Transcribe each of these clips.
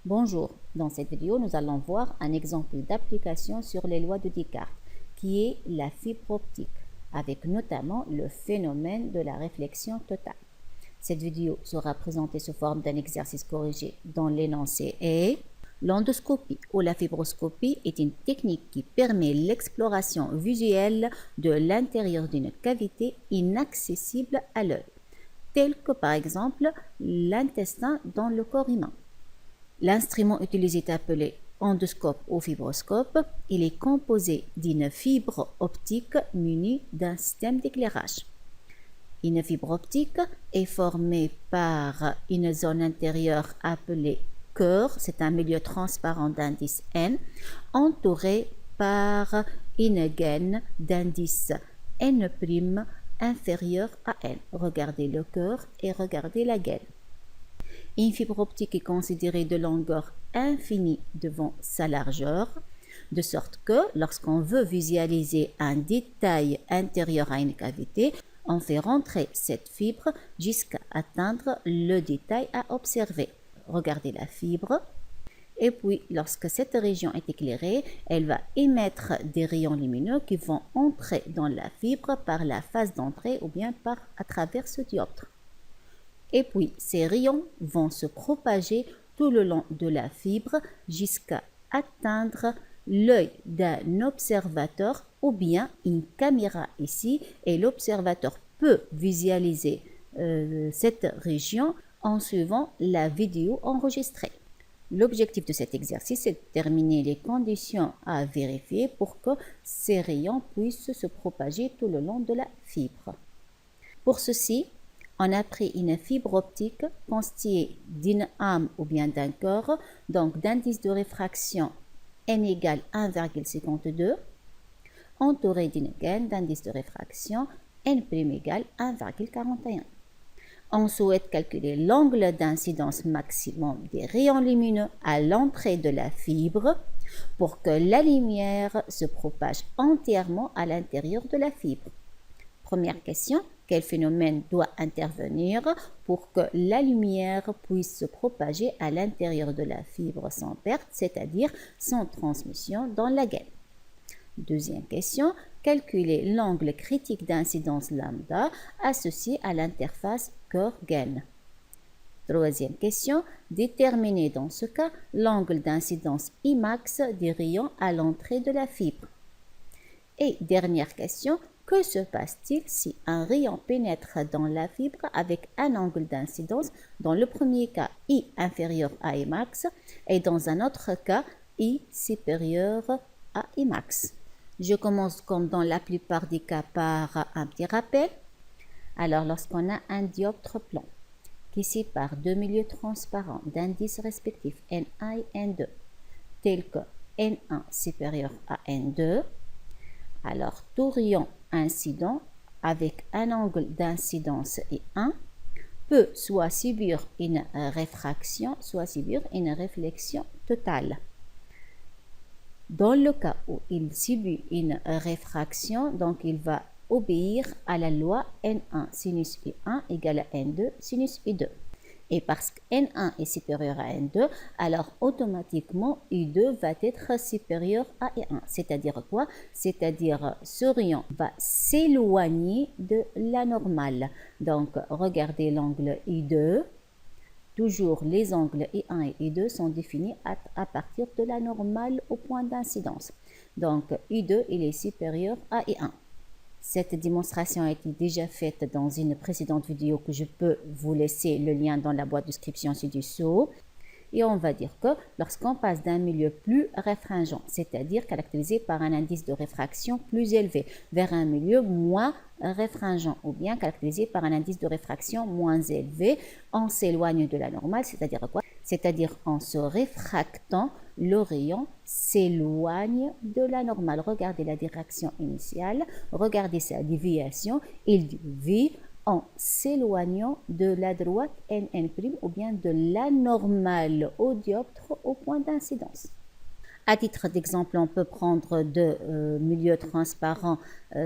Bonjour, dans cette vidéo, nous allons voir un exemple d'application sur les lois de Descartes, qui est la fibre optique, avec notamment le phénomène de la réflexion totale. Cette vidéo sera présentée sous forme d'un exercice corrigé dont l'énoncé est l'endoscopie ou la fibroscopie est une technique qui permet l'exploration visuelle de l'intérieur d'une cavité inaccessible à l'œil, telle que par exemple l'intestin dans le corps humain. L'instrument utilisé est appelé endoscope ou fibroscope. Il est composé d'une fibre optique munie d'un système d'éclairage. Une fibre optique est formée par une zone intérieure appelée cœur, c'est un milieu transparent d'indice N, entouré par une gaine d'indice N' inférieur à N. Regardez le cœur et regardez la gaine. Une fibre optique est considérée de longueur infinie devant sa largeur, de sorte que lorsqu'on veut visualiser un détail intérieur à une cavité, on fait rentrer cette fibre jusqu'à atteindre le détail à observer. Regardez la fibre. Et puis, lorsque cette région est éclairée, elle va émettre des rayons lumineux qui vont entrer dans la fibre par la face d'entrée ou bien à travers ce dioptre. Et puis, ces rayons vont se propager tout le long de la fibre jusqu'à atteindre l'œil d'un observateur ou bien une caméra ici, et l'observateur peut visualiser cette région en suivant la vidéo enregistrée. L'objectif de cet exercice est de déterminer les conditions à vérifier pour que ces rayons puissent se propager tout le long de la fibre. Pour ceci, on a pris une fibre optique constituée d'une âme ou bien d'un cœur, donc d'indice de réfraction n égale 1,52, entouré d'une gaine d'indice de réfraction n' égale 1,41. On souhaite calculer l'angle d'incidence maximum des rayons lumineux à l'entrée de la fibre pour que la lumière se propage entièrement à l'intérieur de la fibre. Première question, quel phénomène doit intervenir pour que la lumière puisse se propager à l'intérieur de la fibre sans perte, c'est-à-dire sans transmission dans la gaine? Deuxième question, calculer l'angle critique d'incidence lambda associé à l'interface cœur-gaine. Troisième question, déterminer dans ce cas l'angle d'incidence Imax des rayons à l'entrée de la fibre. Et dernière question, que se passe-t-il si un rayon pénètre dans la fibre avec un angle d'incidence, dans le premier cas I inférieur à Imax et dans un autre cas I supérieur à Imax? Je commence comme dans la plupart des cas par un petit rappel. Alors lorsqu'on a un dioptre plan qui sépare deux milieux transparents d'indices respectifs N1 et N2, tels que N1 supérieur à N2, alors tout rayon incident avec un angle d'incidence I1 peut soit subir une réfraction, soit subir une réflexion totale. Dans le cas où il subit une réfraction, donc il va obéir à la loi N1 sinus I1 égale à N2 sinus I2. Et parce que N1 est supérieur à N2, alors automatiquement I2 va être supérieur à I1. C'est-à-dire quoi? C'est-à-dire ce rayon va s'éloigner de la normale. Donc regardez l'angle I2. Toujours les angles I1 et I2 sont définis à partir de la normale au point d'incidence. Donc I2 il est supérieur à I1. Cette démonstration a été déjà faite dans une précédente vidéo que je peux vous laisser le lien dans la boîte de description ci-dessous. Et on va dire que lorsqu'on passe d'un milieu plus réfringent, c'est-à-dire caractérisé par un indice de réfraction plus élevé, vers un milieu moins réfringent ou bien caractérisé par un indice de réfraction moins élevé, on s'éloigne de la normale, c'est-à-dire quoi? C'est-à-dire en se réfractant, le rayon s'éloigne de la normale. Regardez la direction initiale, regardez sa déviation, il dévie en s'éloignant de la droite NN' ou bien de la normale au dioptre au point d'incidence. À titre d'exemple, on peut prendre deux milieux transparents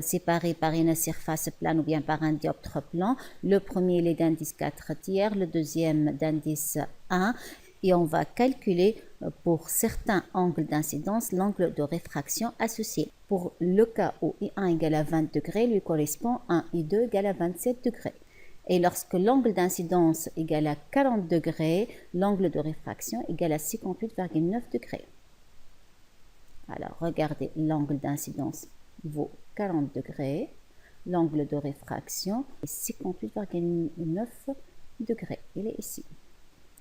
séparés par une surface plane ou bien par un dioptre plan. Le premier il est d'indice 4 tiers, le deuxième d'indice 1. et on va calculer pour certains angles d'incidence l'angle de réfraction associé. Pour le cas où I1 égale à 20 degrés, lui correspond un I2 égale à 27 degrés. Et lorsque l'angle d'incidence égale à 40 degrés, l'angle de réfraction égale à 58,9 degrés. Alors, regardez, l'angle d'incidence vaut 40 degrés. L'angle de réfraction est 58,9 degrés. Il est ici.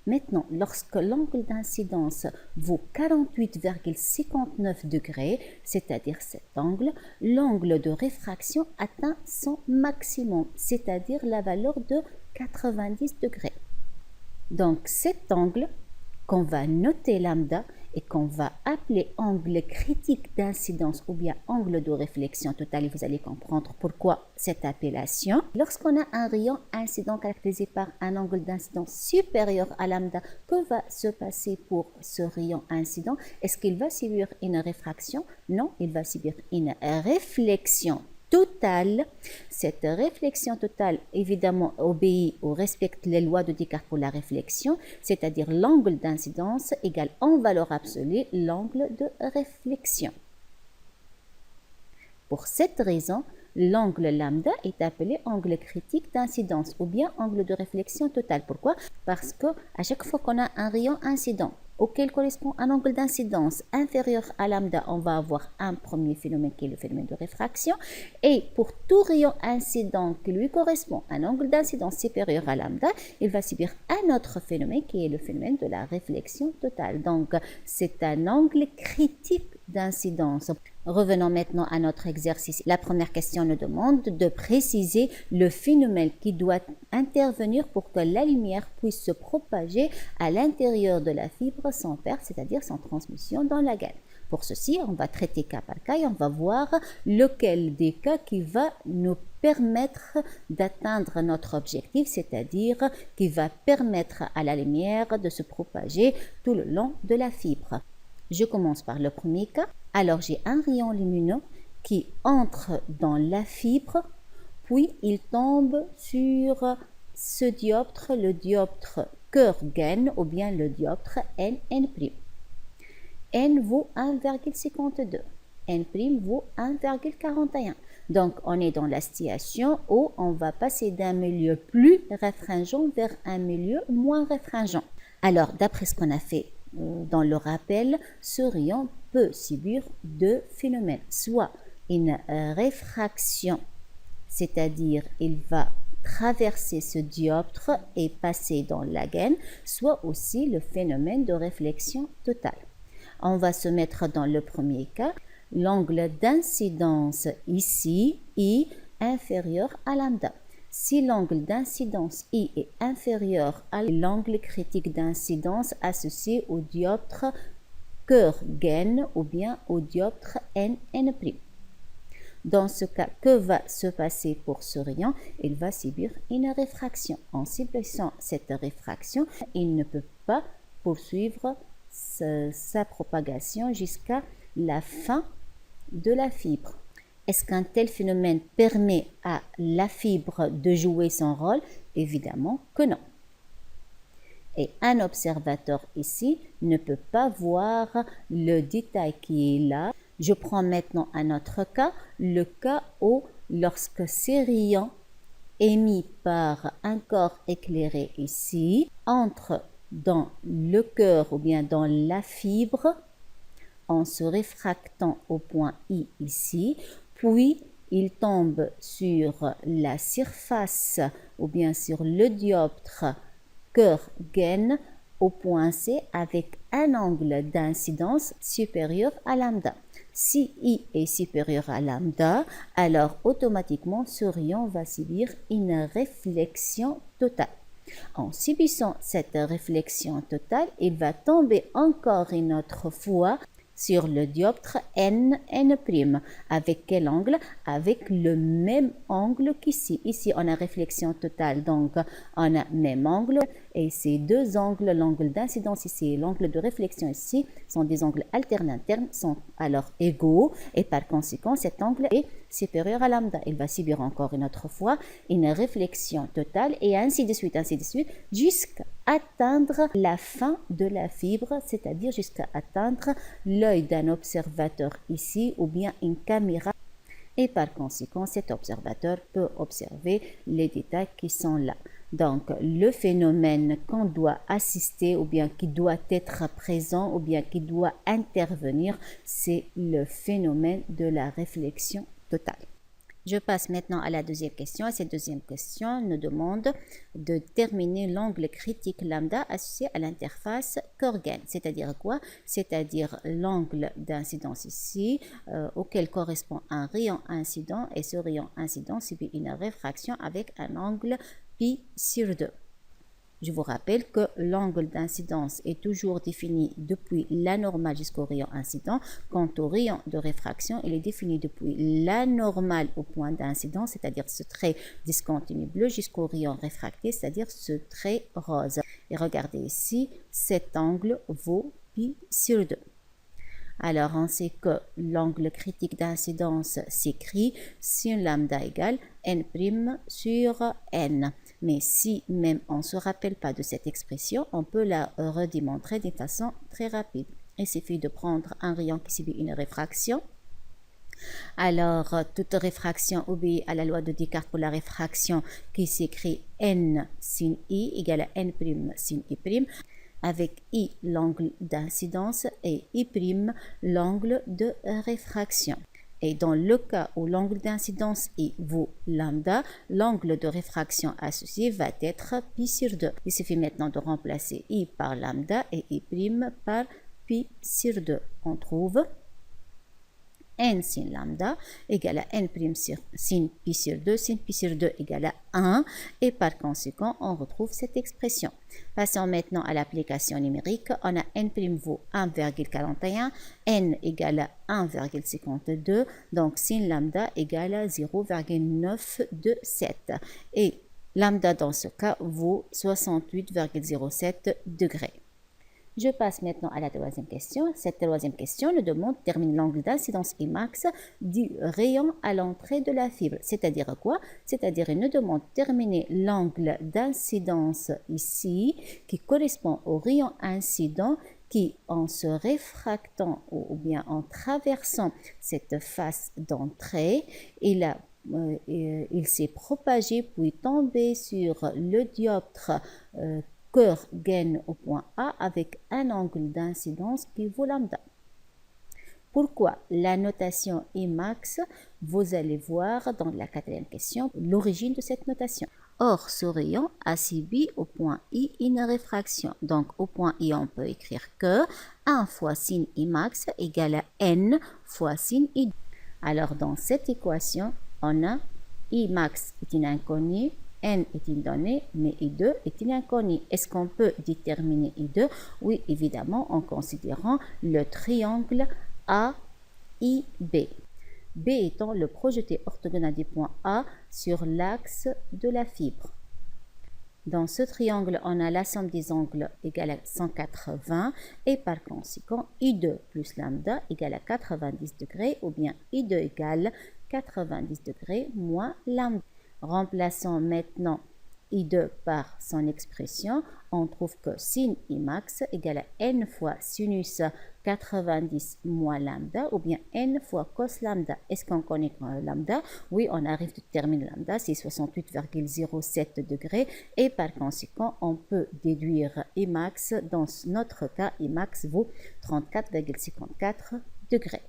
Maintenant, lorsque l'angle d'incidence vaut 48,59 degrés, c'est-à-dire cet angle, l'angle de réfraction atteint son maximum, c'est-à-dire la valeur de 90 degrés. Donc, cet angle qu'on va noter lambda et qu'on va appeler angle critique d'incidence ou bien angle de réflexion totale, et vous allez comprendre pourquoi cette appellation. Lorsqu'on a un rayon incident caractérisé par un angle d'incidence supérieur à lambda, que va se passer pour ce rayon incident? Est-ce qu'il va subir une réfraction? Non, il va subir une réflexion totale. Cette réflexion totale, évidemment, obéit ou respecte les lois de Descartes pour la réflexion, c'est-à-dire l'angle d'incidence égale en valeur absolue l'angle de réflexion. Pour cette raison, l'angle lambda est appelé angle critique d'incidence ou bien angle de réflexion totale. Pourquoi? Parce que à chaque fois qu'on a un rayon incident auquel correspond un angle d'incidence inférieur à lambda, on va avoir un premier phénomène qui est le phénomène de réfraction. Et pour tout rayon incident qui lui correspond un angle d'incidence supérieur à lambda, il va subir un autre phénomène qui est le phénomène de la réflexion totale. Donc, c'est un angle critique d'incidence. Revenons maintenant à notre exercice. La première question nous demande de préciser le phénomène qui doit intervenir pour que la lumière puisse se propager à l'intérieur de la fibre sans perte, c'est-à-dire sans transmission dans la gaine. Pour ceci, on va traiter cas par cas et on va voir lequel des cas qui va nous permettre d'atteindre notre objectif, c'est-à-dire qui va permettre à la lumière de se propager tout le long de la fibre. Je commence par le premier cas. Alors, j'ai un rayon lumineux qui entre dans la fibre, puis il tombe sur ce dioptre, le dioptre cœur-gaine ou bien le dioptre N'. N vaut 1,52. N' vaut 1,41. Donc, on est dans la situation où on va passer d'un milieu plus réfringent vers un milieu moins réfringent. Alors, d'après ce qu'on a fait dans le rappel, ce rayon peut subir deux phénomènes, soit une réfraction, c'est-à-dire il va traverser ce dioptre et passer dans la gaine, soit aussi le phénomène de réflexion totale. On va se mettre dans le premier cas, l'angle d'incidence ici, I, inférieur à lambda. Si l'angle d'incidence I est inférieur à l'angle critique d'incidence associé au dioptre cœur-gaine ou bien au dioptre N'. Dans ce cas, que va se passer pour ce rayon? Il va subir une réfraction. En subissant cette réfraction, il ne peut pas poursuivre sa propagation jusqu'à la fin de la fibre. Est-ce qu'un tel phénomène permet à la fibre de jouer son rôle? Évidemment que non. Et un observateur ici ne peut pas voir le détail qui est là. Je prends maintenant un autre cas, le cas où lorsque ces rayons émis par un corps éclairé ici entrent dans le cœur ou bien dans la fibre en se réfractant au point I ici, puis il tombe sur la surface ou bien sur le dioptre cœur-gaine au point C avec un angle d'incidence supérieur à lambda. Si I est supérieur à lambda, alors automatiquement ce rayon va subir une réflexion totale. En subissant cette réflexion totale, il va tomber encore une autre fois sur le dioptre N'. Avec quel angle? Avec le même angle qu'ici. Ici, on a réflexion totale, donc on a même angle. et ces deux angles, l'angle d'incidence ici et l'angle de réflexion ici, sont des angles alternaternes, sont alors égaux et par conséquent cet angle est supérieur à lambda. Il va subir encore une autre fois une réflexion totale et ainsi de suite, jusqu'à atteindre la fin de la fibre, c'est-à-dire jusqu'à atteindre l'œil d'un observateur ici ou bien une caméra. Et par conséquent, cet observateur peut observer les détails qui sont là. Donc, le phénomène qu'on doit assister ou bien qui doit être présent ou bien qui doit intervenir, c'est le phénomène de la réflexion totale. Je passe maintenant à la deuxième question. Cette deuxième question nous demande de déterminer l'angle critique lambda associé à l'interface corps-gaine. C'est-à-dire quoi? C'est-à-dire l'angle d'incidence ici auquel correspond un rayon incident et ce rayon incident subit une réfraction avec un angle pi sur 2. Je vous rappelle que l'angle d'incidence est toujours défini depuis la normale jusqu'au rayon incident. Quant au rayon de réfraction, il est défini depuis la normale au point d'incidence, c'est-à-dire ce trait discontinu bleu, jusqu'au rayon réfracté, c'est-à-dire ce trait rose. Et regardez ici, cet angle vaut pi sur 2. Alors, on sait que l'angle critique d'incidence s'écrit sin lambda égale n' sur n. Mais si même on ne se rappelle pas de cette expression, on peut la redémontrer d'une façon très rapide. Il suffit de prendre un rayon qui subit une réfraction. Alors, toute réfraction obéit à la loi de Descartes pour la réfraction qui s'écrit n sin i égale à n' sin i', avec i l'angle d'incidence et i' l'angle de réfraction. Et dans le cas où l'angle d'incidence i vaut lambda, l'angle de réfraction associé va être pi sur 2. Il suffit maintenant de remplacer i par lambda et i' par pi sur 2. On trouve n sin lambda égale à n' sin pi sur 2, sin pi sur 2 égale à 1 et par conséquent on retrouve cette expression. Passons maintenant à l'application numérique. On a n' vaut 1,41, n égale à 1,52, donc sin lambda égale à 0,927 et lambda dans ce cas vaut 68,07 degrés. Je passe maintenant à la troisième question. Cette troisième question nous demande de déterminer l'angle d'incidence Imax du rayon à l'entrée de la fibre. C'est-à-dire quoi? C'est-à-dire il nous demande de déterminer l'angle d'incidence ici qui correspond au rayon incident qui, en se réfractant ou bien en traversant cette face d'entrée, il s'est propagé puis tombé sur le dioptre cœur-gaine au point A avec un angle d'incidence qui vaut lambda. Pourquoi la notation Imax? Vous allez voir dans la quatrième question l'origine de cette notation. Or, ce rayon a subi au point I une réfraction. Donc, au point I, on peut écrire que 1 fois sin Imax égale à n fois sin I. Alors, dans cette équation, on a Imax est une inconnue, n est une donnée, mais I2 est une inconnue. Est-ce qu'on peut déterminer I2? Oui, évidemment, en considérant le triangle AIB. B étant le projeté orthogonal du point A sur l'axe de la fibre. Dans ce triangle, on a la somme des angles égale à 180 et par conséquent, I2 plus lambda égale à 90 degrés ou bien I2 égale 90 degrés moins lambda. Remplaçons maintenant I2 par son expression, on trouve que sin Imax égale à n fois sinus 90 moins lambda ou bien n fois cos lambda. Est-ce qu'on connaît lambda? Oui, on arrive de terminer lambda, c'est 68,07 degrés et par conséquent, on peut déduire Imax. Dans notre cas, Imax vaut 34,54 degrés.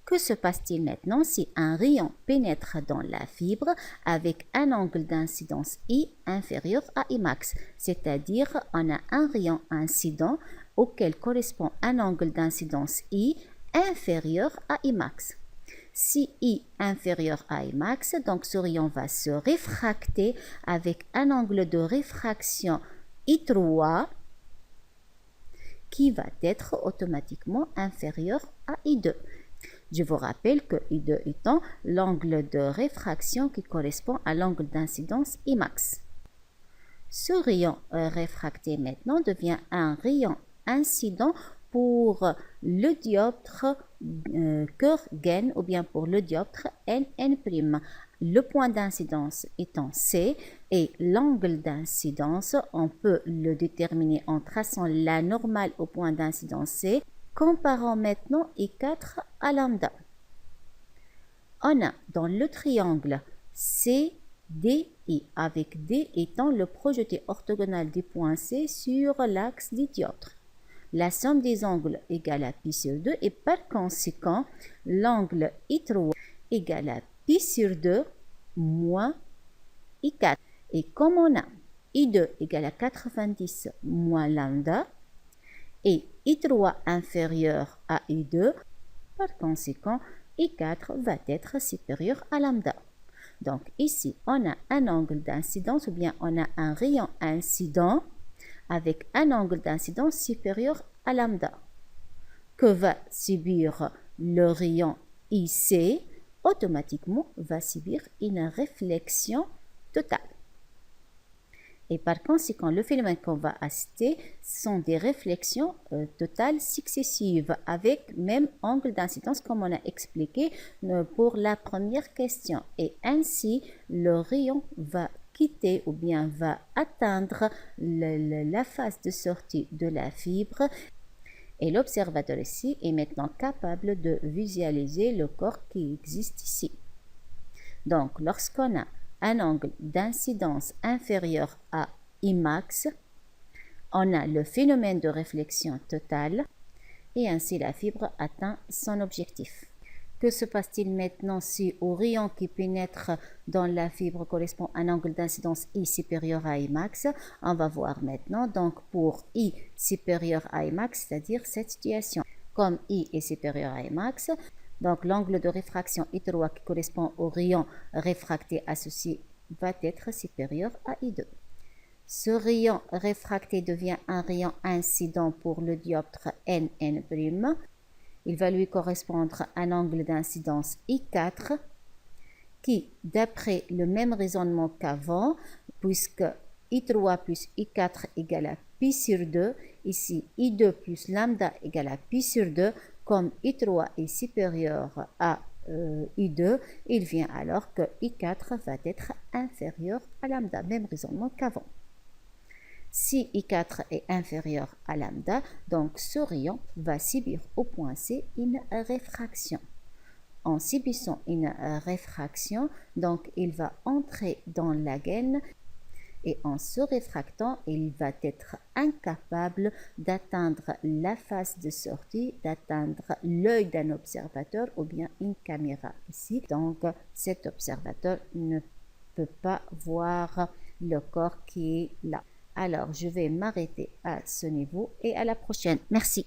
Que se passe-t-il maintenant si un rayon pénètre dans la fibre avec un angle d'incidence I inférieur à Imax? C'est-à-dire, on a un rayon incident auquel correspond un angle d'incidence I inférieur à Imax. Si I inférieur à Imax, donc ce rayon va se réfracter avec un angle de réfraction I3 qui va être automatiquement inférieur à I2. Je vous rappelle que I2 étant l'angle de réfraction qui correspond à l'angle d'incidence Imax. Ce rayon réfracté maintenant devient un rayon incident pour le dioptre cœur-gaine ou bien pour le dioptre NN'. Le point d'incidence étant C et l'angle d'incidence, on peut le déterminer en traçant la normale au point d'incidence C. Comparons maintenant I4 à lambda. On a dans le triangle CDI, avec D étant le projeté orthogonal du point C sur l'axe du dioptre. La somme des angles égale à pi sur 2 et par conséquent, l'angle I3 égale à pi sur 2 moins I4. Et comme on a I2 égale à 90 moins lambda et I3 inférieur à I2, par conséquent, I4 va être supérieur à lambda. Donc ici, on a un angle d'incidence ou bien on a un rayon incident avec un angle d'incidence supérieur à lambda. Que va subir le rayon IC? Automatiquement va subir une réflexion totale. Et par conséquent, le phénomène qu'on va assister sont des réflexions totales successives avec même angle d'incidence comme on a expliqué pour la première question. Et ainsi, le rayon va quitter ou bien va atteindre la phase de sortie de la fibre. Et l'observateur ici est maintenant capable de visualiser le corps qui existe ici. Donc, lorsqu'on a un angle d'incidence inférieur à Imax, on a le phénomène de réflexion totale et ainsi la fibre atteint son objectif. Que se passe-t-il maintenant si au rayon qui pénètre dans la fibre correspond à un angle d'incidence I supérieur à Imax? On va voir maintenant. Donc pour I supérieur à Imax, c'est-à-dire cette situation. Comme I est supérieur à Imax, donc l'angle de réfraction I3 qui correspond au rayon réfracté associé va être supérieur à I2. Ce rayon réfracté devient un rayon incident pour le dioptre NN'. Il va lui correspondre un angle d'incidence I4 qui, d'après le même raisonnement qu'avant, puisque I3 plus I4 égale à pi sur 2, ici I2 plus lambda égale à pi sur 2, comme I3 est supérieur à I2, il vient alors que I4 va être inférieur à lambda, même raisonnement qu'avant. Si I4 est inférieur à lambda, donc ce rayon va subir au point C une réfraction. En subissant une réfraction, donc il va entrer dans la gaine et en se réfractant, il va être incapable d'atteindre la phase de sortie, d'atteindre l'œil d'un observateur ou bien une caméra ici. Donc cet observateur ne peut pas voir le corps qui est là. Alors, je vais m'arrêter à ce niveau et à la prochaine. Merci.